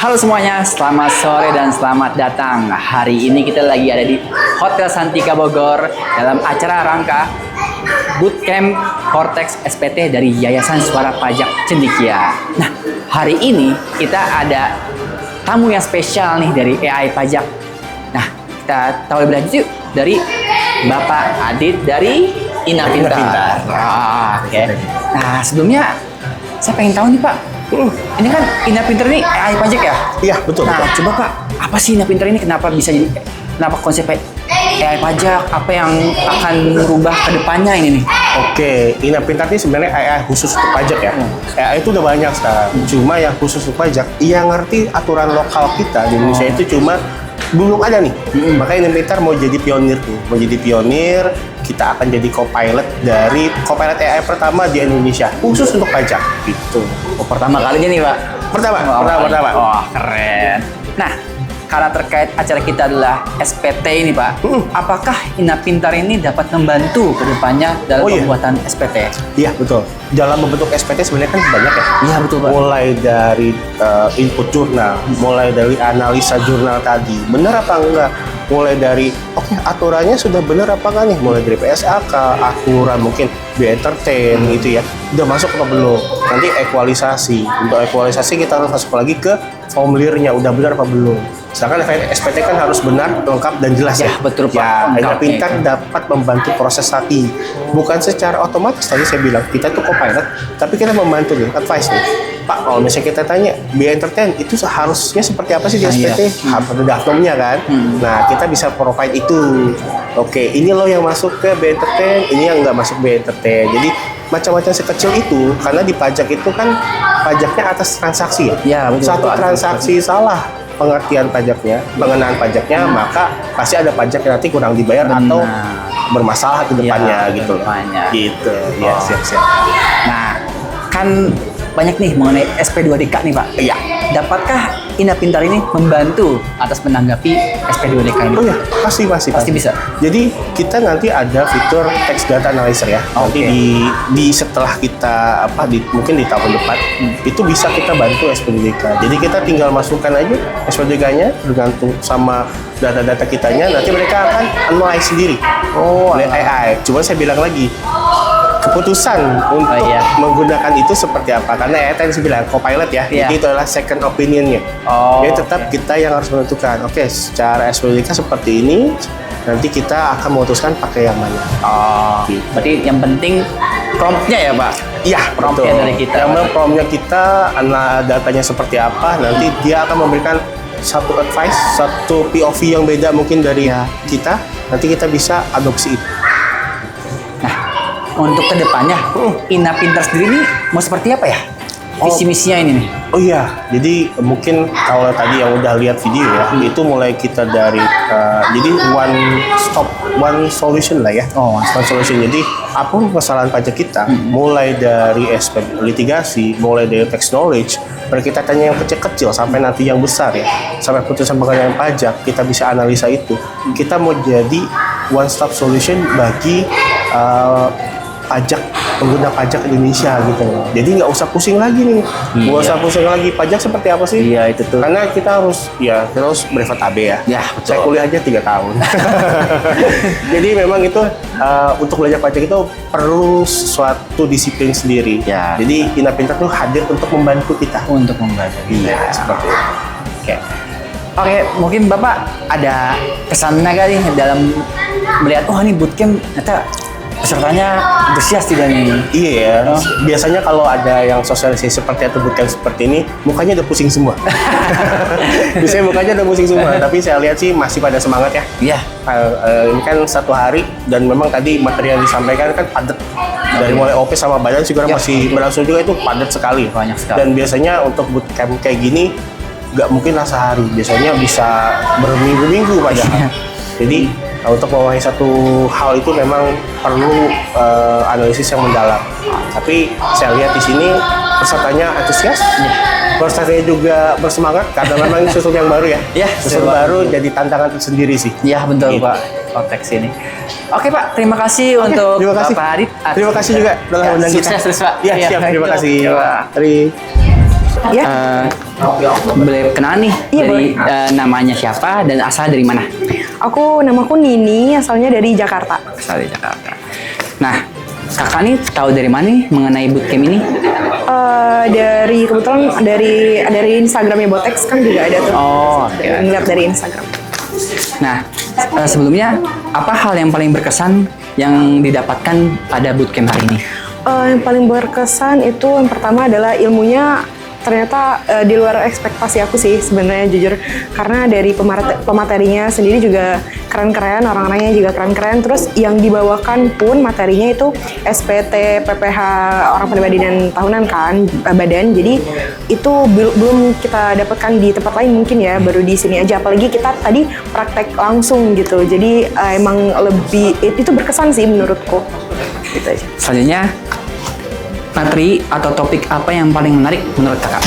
Halo semuanya, selamat sore dan selamat datang. Hari ini kita lagi ada di Hotel Santika Bogor dalam acara rangka Bootcamp Cortex SPT dari Yayasan Suara Pajak Cendekia. Nah, hari ini kita ada tamu yang spesial nih dari AI Pajak. Nah, kita tahu lebih lanjut yuk dari Bapak Adit dari Ina Pintar. Oke. Nah, sebelumnya saya pengen tahu nih Pak, ini kan Ina Pintar ini AI Pajak ya? Iya, betul. Nah, betul. coba Pak, apa sih Ina Pintar ini? Kenapa bisa jadi, kenapa konsep AI Pajak? Apa yang akan merubah ke depannya ini nih? Oke, Ina Pintar ini sebenarnya AI khusus untuk pajak ya. AI itu udah banyak sekarang. Cuma yang khusus untuk pajak, yang ngerti aturan lokal kita di Indonesia itu cuma belum ada nih. Makanya Ina Pintar mau jadi pionir tuh. Mau jadi pionir, kita akan jadi co-pilot dari co-pilot AI pertama di Indonesia khusus untuk pajak gitu. Oh, pertama kalinya nih Pak? Pertama. Oh, keren. Nah, karena terkait acara kita adalah SPT ini Pak, apakah Ina Pintar ini dapat membantu ke depannya dalam pembuatan SPT? Iya, betul. Dalam membentuk SPT sebenarnya kan banyak ya. Iya, betul Pak. Mulai dari input jurnal, mulai dari analisa jurnal tadi, benar apa enggak? Mulai dari, aturannya sudah benar apa enggak nih? Mulai dari PSAK, aturan mungkin B-Entertain gitu ya. Udah masuk apa belum? Nanti ekualisasi. Untuk ekualisasi kita harus masuk lagi ke formulirnya, udah benar apa belum? Sedangkan SPT kan harus benar, lengkap, dan jelas ya. Betul Pak. Ya, Ina Pintar dapat membantu proses tadi. Bukan secara otomatis, tadi saya bilang, kita tuh co-pilot, tapi kita membantu nih, advice nih. Pak, kalau misalnya kita tanya, B-Entertain itu seharusnya seperti apa sih di SPT? Ada daftarnya kan? Nah, kita bisa provide itu. Oke, ini loh yang masuk ke B-Entertain, ini yang nggak masuk B-Entertain. Jadi, macam-macam sekecil itu, karena di pajak itu kan pajaknya atas transaksi ya. Ya, betul, Satu Pak. transaksi salah pengertian pajaknya, pengenaan pajaknya, maka pasti ada pajak yang nanti kurang dibayar atau bermasalah ke depannya gitu loh. Gitu. Ya, siap-siap. Nah, kan banyak nih mengenai SP2DK nih Pak. Iya. Dapatkah Ina Pintar ini membantu atas menanggapi SP2DK ini? Oh ya, pasti. Pasti bisa. Jadi kita nanti ada fitur text data analyzer ya. Nanti di setelah kita mungkin di tahun depan itu bisa kita bantu SP2DK. Jadi kita tinggal masukkan aja SP2DK-nya bergantung sama data-data kitanya. Nanti mereka akan analyze sendiri. Oleh AI. Cuma saya bilang lagi, keputusan untuk menggunakan itu seperti apa, karena ya tadi saya bilang co-pilot ya, jadi itu adalah second opinionnya. Jadi tetap kita yang harus menentukan, oke, secara SPDK seperti ini, nanti kita akan memutuskan pakai yang mana. Gitu. Berarti yang penting promptnya ya Pak? Iya, promptnya dari kita. Yang promptnya kita, datanya seperti apa, nanti dia akan memberikan satu advice, satu POV yang beda mungkin dari kita, nanti kita bisa adopsi itu. Untuk kedepannya, Ina Pintar sendiri ini mau seperti apa ya? Visi misinya ini nih. Oh iya, jadi mungkin kalau tadi yang udah lihat video ya, itu mulai kita dari jadi one solution lah ya. One solution. Jadi apapun kesalahan pajak kita, mulai dari aspek litigasi, mulai dari tax knowledge, kita tanya yang kecil-kecil sampai nanti yang besar ya, sampai putusan pengadilan pajak, kita bisa analisa itu. Kita mau jadi one stop solution bagi pengguna pajak Indonesia gitu loh. Jadi nggak usah pusing lagi nih. Nggak usah pusing lagi. Pajak seperti apa sih? Iya, itu tuh. Karena kita harus brevet AB ya. Ya, betul. Saya kuliah aja 3 tahun. Jadi memang itu untuk belajar pajak itu perlu suatu disiplin sendiri. Ya. Jadi Ina Pintar tuh hadir untuk membantu kita. Untuk membantu. Iya, seperti itu. Oke, mungkin Bapak ada kesannya kali dalam melihat, ini bootcamp ternyata pesertanya antusias tidak nih? Iya ya. Biasanya kalau ada yang sosialisasi seperti atau bootcamp seperti ini, mukanya udah pusing semua. Biasanya mukanya udah pusing semua. Tapi saya lihat sih masih pada semangat ya. Iya. Ini kan 1 hari dan memang tadi materi yang disampaikan kan padat. Dari mulai OP sama badan juga masih berlangsung juga, itu padat sekali. Banyak sekali. Dan biasanya untuk bootcamp kayak gini nggak mungkin lah sehari. Biasanya bisa berminggu-minggu padahal. Jadi untuk memahami satu hal itu memang perlu analisis yang mendalam. Tapi saya lihat di sini pesertanya antusias, pesertanya juga bersemangat karena memang sesuatu yang baru ya. Sesuatu baru jadi tantangan tersendiri sih. Iya betul Pak, konteks ini. Oke Pak, terima kasih untuk Bapak Adit. Terima kasih juga telah undang kita. Sukses terus Pak. Iya siap, terima kasih. Ya. Boleh kenalan nih Iya, dari namanya siapa dan asal dari mana? Namaku Nini, asalnya dari Jakarta. Asal dari Jakarta. Nah, kakak nih tahu dari mana nih mengenai bootcamp ini? Dari kebetulan dari Instagramnya Botex kan juga ada tuh. Oh, oke. Ngeliat dari Instagram. Nah, sebelumnya apa hal yang paling berkesan yang didapatkan pada bootcamp hari ini? Yang paling berkesan itu yang pertama adalah ilmunya ternyata di luar ekspektasi aku sih sebenarnya jujur, karena dari pematerinya sendiri juga keren-keren, orang-orangnya juga keren-keren, terus yang dibawakan pun materinya itu SPT PPH orang pribadi dan tahunan kan badan, jadi itu belum kita dapatkan di tempat lain mungkin ya, baru di sini aja, apalagi kita tadi praktek langsung gitu, jadi emang lebih itu berkesan sih menurutku gitu aja. Selanjutnya, materi atau topik apa yang paling menarik menurut kakak?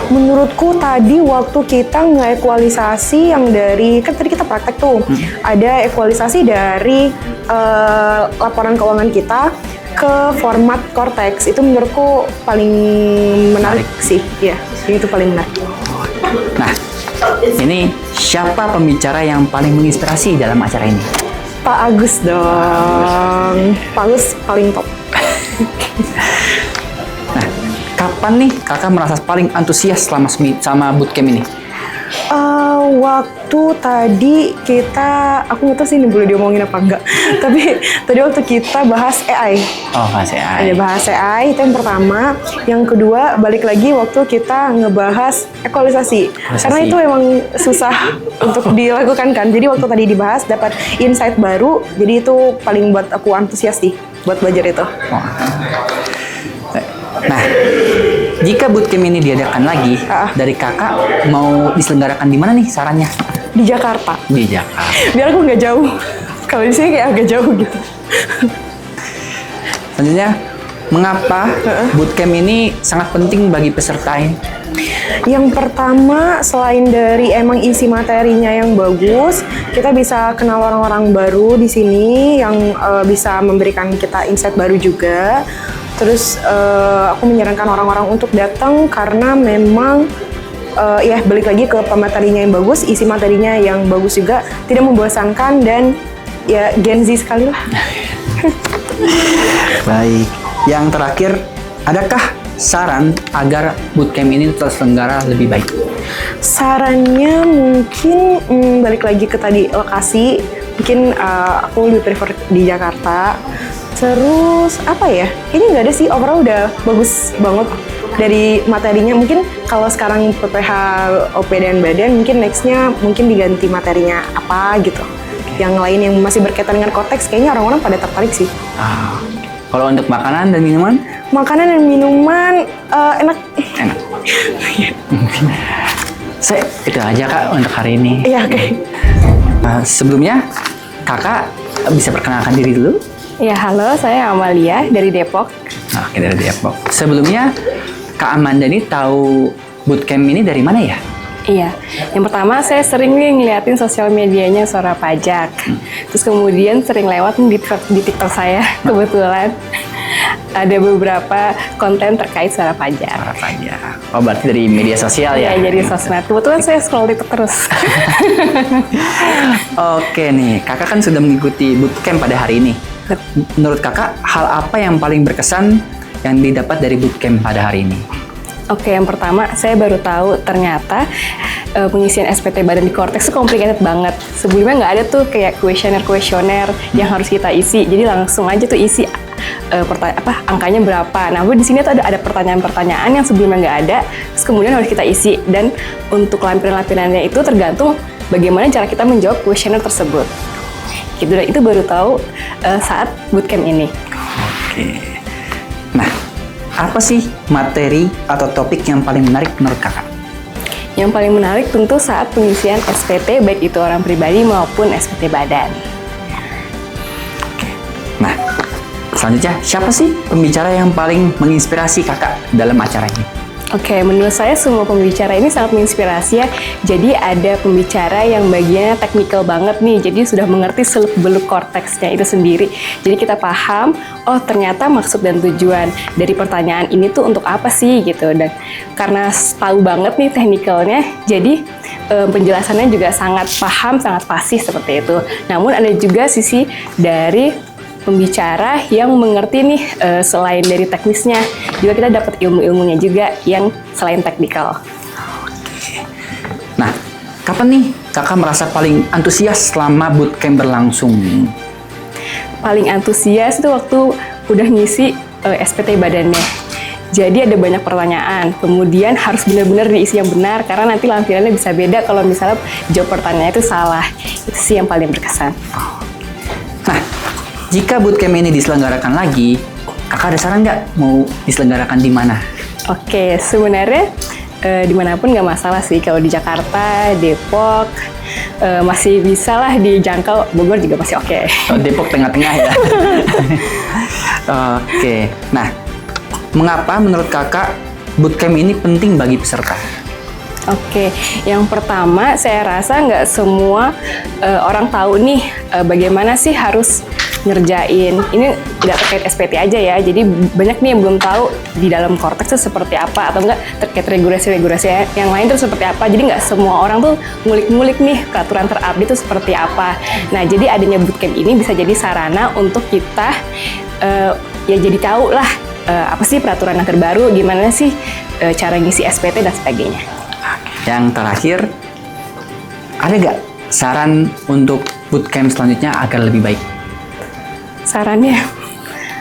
Menurutku tadi waktu kita nge-ekualisasi yang dari, kan tadi kita praktek tuh, ada ekualisasi dari laporan keuangan kita ke format Cortex, itu menurutku paling menarik sih, ya, itu paling menarik. Nah, ini siapa pembicara yang paling menginspirasi dalam acara ini? Pak Agus dong, Pak Agus paling top. Nah, kapan nih kakak merasa paling antusias sama bootcamp ini? Waktu tadi aku nggak tahu sih ini boleh diomongin apa enggak. Tapi tadi waktu kita bahas AI. Oh, bahas AI. Ada bahas AI, itu yang pertama. Yang kedua, balik lagi waktu kita ngebahas ekualisasi. Karena itu emang susah untuk dilakukan kan. Jadi waktu tadi dibahas, dapat insight baru. Jadi itu paling buat aku antusias sih, buat belajar itu. Oh. Nah, jika bootcamp ini diadakan lagi, dari kakak mau diselenggarakan di mana nih sarannya? Di Jakarta. Di Jakarta. Biar aku nggak jauh. Kalau di sini kayak agak jauh gitu. Selanjutnya, mengapa bootcamp ini sangat penting bagi peserta ini? Yang pertama, selain dari emang isi materinya yang bagus, kita bisa kenal orang-orang baru di sini yang bisa memberikan kita insight baru juga. Terus aku menyarankan orang-orang untuk datang karena memang ya balik lagi ke pematerinya yang bagus, isi materinya yang bagus juga, tidak membosankan dan ya Gen Z sekali lah. Baik. Yang terakhir, adakah saran agar bootcamp ini terselenggara lebih baik? Sarannya mungkin balik lagi ke tadi lokasi, mungkin aku lebih prefer di Jakarta. Terus apa ya? Ini nggak ada sih, overall udah bagus banget dari materinya. Mungkin kalau sekarang PPH OP dan badan, mungkin nextnya mungkin diganti materinya apa gitu. Yang lain yang masih berkaitan dengan Cortex, kayaknya orang-orang pada tertarik sih. Kalau untuk makanan dan minuman? Makanan dan minuman enak. Enak. Saya itu aja kak untuk hari ini. Iya, oke. Sebelumnya, kakak bisa perkenalkan diri dulu? Ya, halo, saya Amalia dari Depok. Nah, dari Depok. Sebelumnya, Kak Amanda ini tahu bootcamp ini dari mana ya? Iya, yang pertama saya sering nih ngeliatin sosial medianya Suara Pajak. Terus kemudian sering lewat di TikTok saya, kebetulan. Ada beberapa konten terkait Suara Pajak. Suara Pajak. Oh, berarti dari media sosial ya? Iya, jadi sosmed. Kebetulan saya scroll TikTok terus. Oke nih, kakak kan sudah mengikuti bootcamp pada hari ini. Menurut kakak, hal apa yang paling berkesan yang didapat dari bootcamp pada hari ini? Oke, yang pertama saya baru tahu ternyata pengisian SPT badan di Cortex itu complicated banget. Sebelumnya nggak ada tuh kayak kuesioner yang harus kita isi. Jadi langsung aja tuh isi angkanya berapa. Nah, di sini tuh ada pertanyaan-pertanyaan yang sebelumnya nggak ada, terus kemudian harus kita isi. Dan untuk lampiran-lampirannya itu tergantung bagaimana cara kita menjawab kuesioner tersebut. Gitu, dan itu baru tahu saat bootcamp ini. Oke. Nah, apa sih materi atau topik yang paling menarik menurut kakak? Yang paling menarik tentu saat pengisian SPT, baik itu orang pribadi maupun SPT badan. Oke. Nah, selanjutnya siapa sih pembicara yang paling menginspirasi kakak dalam acara ini? Oke, menurut saya semua pembicara ini sangat menginspirasi ya. Jadi ada pembicara yang bagiannya teknikal banget nih, jadi sudah mengerti seluk-beluk korteksnya itu sendiri. Jadi kita paham, oh ternyata maksud dan tujuan dari pertanyaan ini tuh untuk apa sih gitu. Dan karena tahu banget nih teknikalnya, jadi penjelasannya juga sangat paham, sangat fasih seperti itu. Namun ada juga sisi dari pembicara yang mengerti nih selain dari teknisnya, juga kita dapat ilmu-ilmunya juga yang selain teknikal. Nah, kapan nih kakak merasa paling antusias selama bootcamp berlangsung? Paling antusias itu waktu udah ngisi SPT badannya. Jadi ada banyak pertanyaan, kemudian harus benar-benar diisi yang benar karena nanti lampirannya bisa beda kalau misalnya jawab pertanyaannya itu salah. Itu sih yang paling berkesan. Nah, jika bootcamp ini diselenggarakan lagi, kakak ada saran nggak mau diselenggarakan di mana? Oke, sebenarnya dimanapun nggak masalah sih. Kalau di Jakarta, Depok, masih bisa lah dijangkau. Bogor juga masih oke. Oh, Depok tengah-tengah ya. Oke, nah mengapa menurut kakak bootcamp ini penting bagi peserta? Oke, yang pertama saya rasa nggak semua orang tahu nih bagaimana sih harus ngerjain. Ini nggak terkait SPT aja ya, jadi banyak nih yang belum tahu di dalam korteks itu seperti apa, atau enggak terkait regulasi-regulasi yang lain itu seperti apa. Jadi nggak semua orang tuh ngulik-ngulik nih peraturan terupdate itu seperti apa. Nah, jadi adanya bootcamp ini bisa jadi sarana untuk kita ya jadi tahu lah apa sih peraturan yang terbaru, gimana sih cara ngisi SPT dan sebagainya. Yang terakhir, ada nggak saran untuk bootcamp selanjutnya agar lebih baik? Sarannya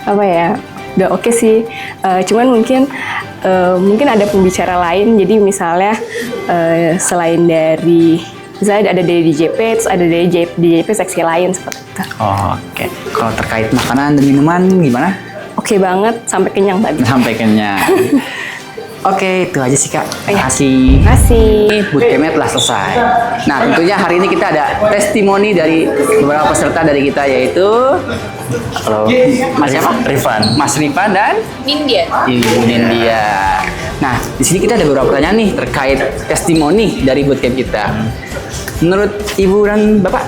apa ya? Udah oke sih. Cuman mungkin ada pembicara lain. Jadi misalnya selain dari misalnya ada dari DJP, terus ada dari DJP seksi lain seperti itu. Oh, oke. Kalau terkait makanan dan minuman gimana? Oke banget, sampai kenyang tadi. Sampai kenyang. Oke, itu aja sih Kak. Terima Iya. kasih. Terima kasih. Bootcampnya telah selesai. Nah, tentunya hari ini kita ada testimoni dari beberapa peserta dari kita, yaitu Halo, Mas siapa? Rifan. Mas Rifan dan Nindya. Ibu Nindya. Nah, di sini kita ada beberapa pertanyaan nih terkait testimoni dari bootcamp kita. Menurut Ibu dan Bapak,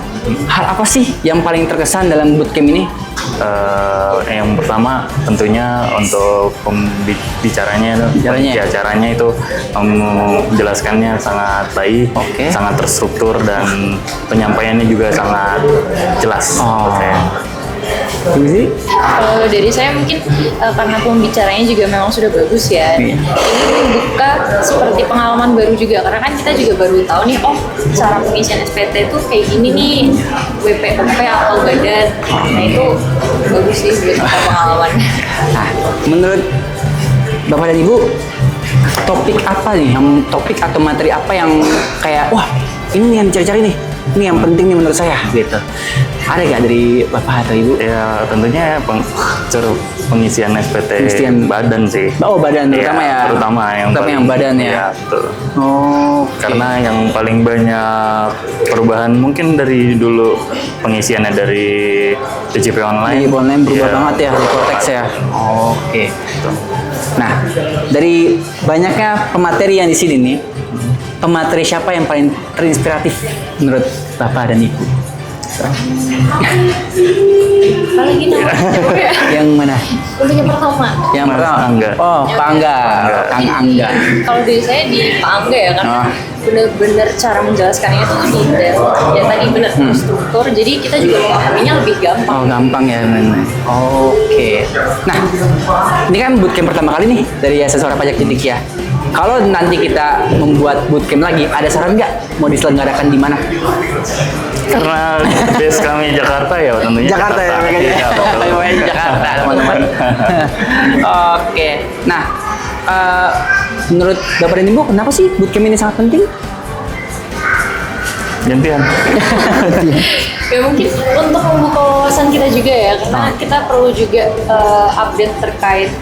hal apa sih yang paling terkesan dalam bootcamp ini? Yang pertama tentunya untuk pembicaranya itu menjelaskannya sangat baik, Oke. sangat terstruktur dan penyampaiannya juga sangat jelas. Oh. Oke. Ibu sih? Kalau dari saya mungkin karena pembicaranya juga memang sudah bagus ya. Iya. Ini membuka seperti pengalaman baru juga karena kan kita juga baru tahu nih, oh cara pengisian SPT itu kayak gini nih, WPOP atau badan. Nah itu bagus sih buat kita pengalaman. Nah, menurut Bapak dan Ibu, topik apa nih? Topik atau materi apa yang kayak, wah ini nih yang dicari-cari nih, ini yang penting nih menurut saya gitu. Ada nggak dari Bapak atau Ibu? Ya tentunya pengisian SPT Pengisian- badan sih. Oh, badan Iya, terutama ya. Terutama yang Terutama yang badan ya. Iya, betul. Oh, Karena yang paling banyak perubahan mungkin dari dulu pengisiannya dari DJP online. di online berubah Iya, banget ya, di konteks ya. Oke. Nah, dari banyaknya pemateri yang di sini nih, pemateri siapa yang paling terinspiratif menurut Bapak dan Ibu? Kalau gitu, ya. Yang mana? Untuk yang pertama. Yang Mas pertama? Angga. Oh, Pak Angga. Kang Angga. Kalau dari saya di Pak Angga ya, karena Oh. bener-bener cara menjelaskannya itu detail. Ya tadi bener struktur, jadi kita juga memahaminya lebih gampang. Oh, gampang ya, Nenek. Oke. Nah, ini kan bootcamp pertama kali nih dari Yayasan Suara Pajak Cilik ya. Kalau nanti kita membuat bootcamp lagi, ada saran nggak mau diselenggarakan di mana? Karena base kami Jakarta ya tentunya. Jakarta ya, makanya. Iya, betul. Makanya Jakarta, teman-teman. Oke. Nah, menurut Bapak dan Ibu, kenapa sih bootcamp ini sangat penting? Gantian. Ya mungkin untuk membuka wawasan kita juga ya, karena kita perlu juga update terkait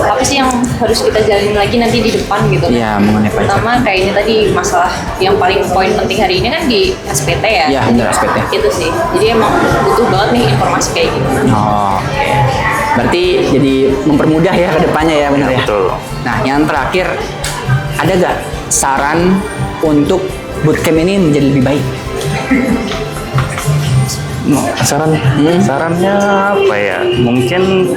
apa sih yang harus kita jalani lagi nanti di depan gitu. Iya, mengenai pajak. Pertama kayak ini tadi masalah yang paling poin penting hari ini kan di SPT ya. Iya, benar, SPT. Itu sih. Jadi emang butuh banget nih informasi kayak gitu. Oh, oke. Berarti jadi mempermudah ya ke depannya ya, benar ya? Betul. Nah, yang terakhir, ada gak saran untuk bootcamp ini menjadi lebih baik? Sarannya apa ya? Mungkin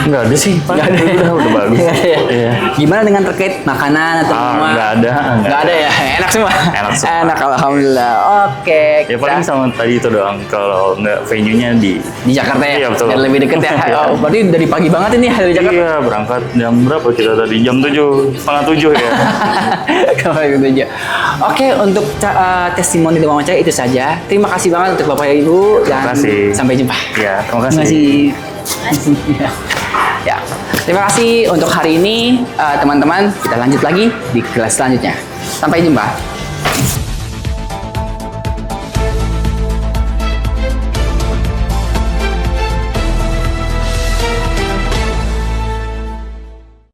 nggak ada sih, Pak. Udah bagus. Nggak ada ya? Iya. Gimana dengan terkait makanan atau minuman? Nggak ada. Nggak ada ya? Enak semua? Enak semua. Enak, alhamdulillah. Oke. Ya paling sama tadi itu doang. Kalau nggak venue-nya di Di Jakarta ya? Iya, betul. Biar lebih deket ya? Oh, berarti dari pagi banget ini dari Jakarta? Iya, berangkat jam berapa kita tadi? Jam 7, setengah 7 ya. Kalau gitu aja. Oke, untuk testimoni dan wawancara itu saja. Terima kasih banget untuk Bapak Ibu dan kasih. sampai jumpa. Iya, terima Terima kasih. kasih. Ya, terima kasih untuk hari ini teman-teman. Kita lanjut lagi di kelas selanjutnya. Sampai jumpa.